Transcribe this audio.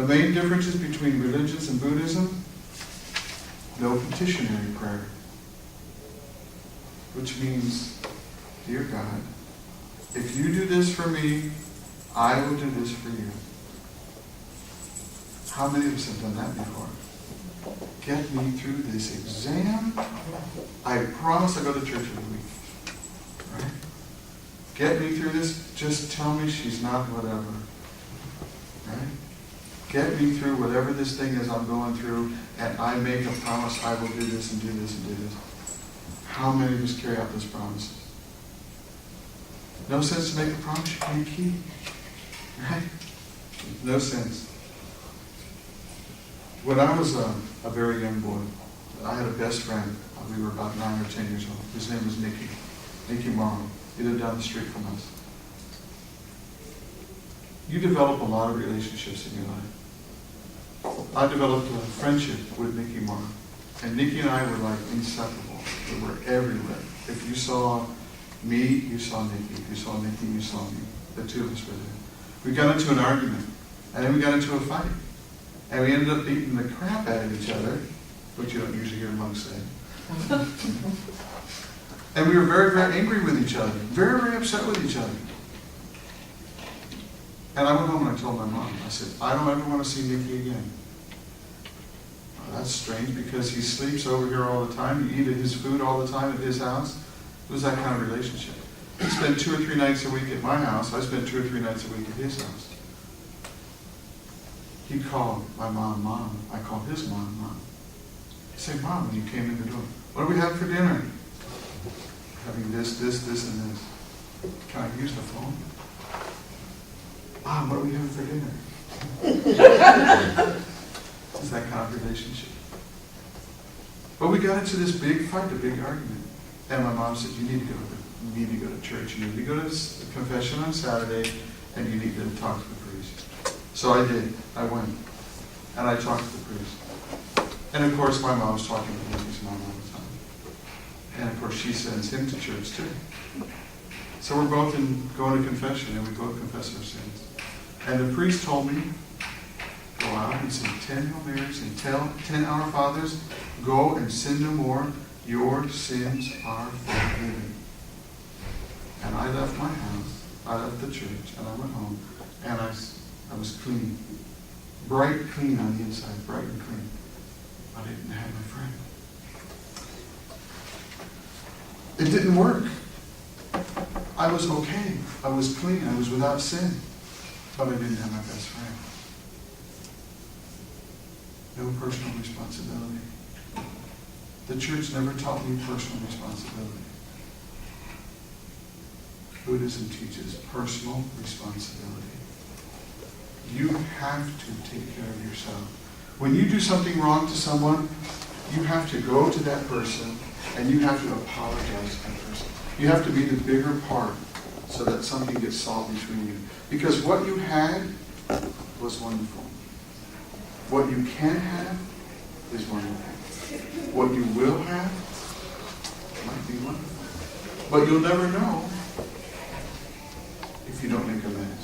The main differences between religions and Buddhism: no petitionary prayer, which means, dear God, if you do this for me, I will do this for you. How many of us have done that before? Get me through this exam. I promise I'll go to church every week. Right? Get me through this. Just tell me she's not whatever. Right? Get me through whatever this thing is I'm going through, and I make a promise I will do this and do this and do this. How many of us carry out those promises? No sense to make a promise you can't keep. Right? No sense. When I was a very young boy, I had a best friend. We were about 9 or 10 years old. His name was Nicky Morrow. He lived down the street from us. You develop a lot of relationships in your life. I developed a friendship with Nicky Morrow. And Nicky and I were like inseparable. We were everywhere. If you saw me, you saw Nicky. If you saw Nicky, you saw me. The two of us were there. We got into an argument. And then we got into a fight. And we ended up beating the crap out of each other, which you don't usually hear monks say. And we were very, very angry with each other. Very, very upset with each other. And I went home and I told my mom, I said, I don't ever want to see Nicky again. Well, that's strange because he sleeps over here all the time. You eat his food all the time at his house. It was that kind of relationship. He spent 2 or 3 nights a week at my house. I spent 2 or 3 nights a week at his house. He'd call my mom, Mom. I called his mom, Mom. He'd say, Mom, when you came in the door, what do we have for dinner? Having this, and this. Can I use the phone? Mom, what are we having for dinner? It's that kind of relationship. But we got into this big fight, a big argument. And my mom said, you need to go to church. You need to go to confession on Saturday, and you need to talk to the priest. So I did. I went. And I talked to the priest. And of course, my mom's talking to Nicky's mom all the time. And of course, she sends him to church too. So we're both going to confession, and we both confess our sins. And the priest told me, go out and sing 10 Hail Marys and tell 10 Our Fathers, go and sin no more, your sins are forgiven. And I left my house, I left the church, and I went home, and I was clean. Bright clean on the inside, bright and clean. But I didn't have my friend. It didn't work. I was okay. I was clean. I was without sin. But I didn't have my best friend. No personal responsibility. The church never taught me personal responsibility. Buddhism teaches personal responsibility. You have to take care of yourself. When you do something wrong to someone, you have to go to that person and you have to apologize to that person. You have to be the bigger part so that something gets solved between you. Because what you had was wonderful. What you can have is wonderful. What you will have might be wonderful. But you'll never know if you don't make amends.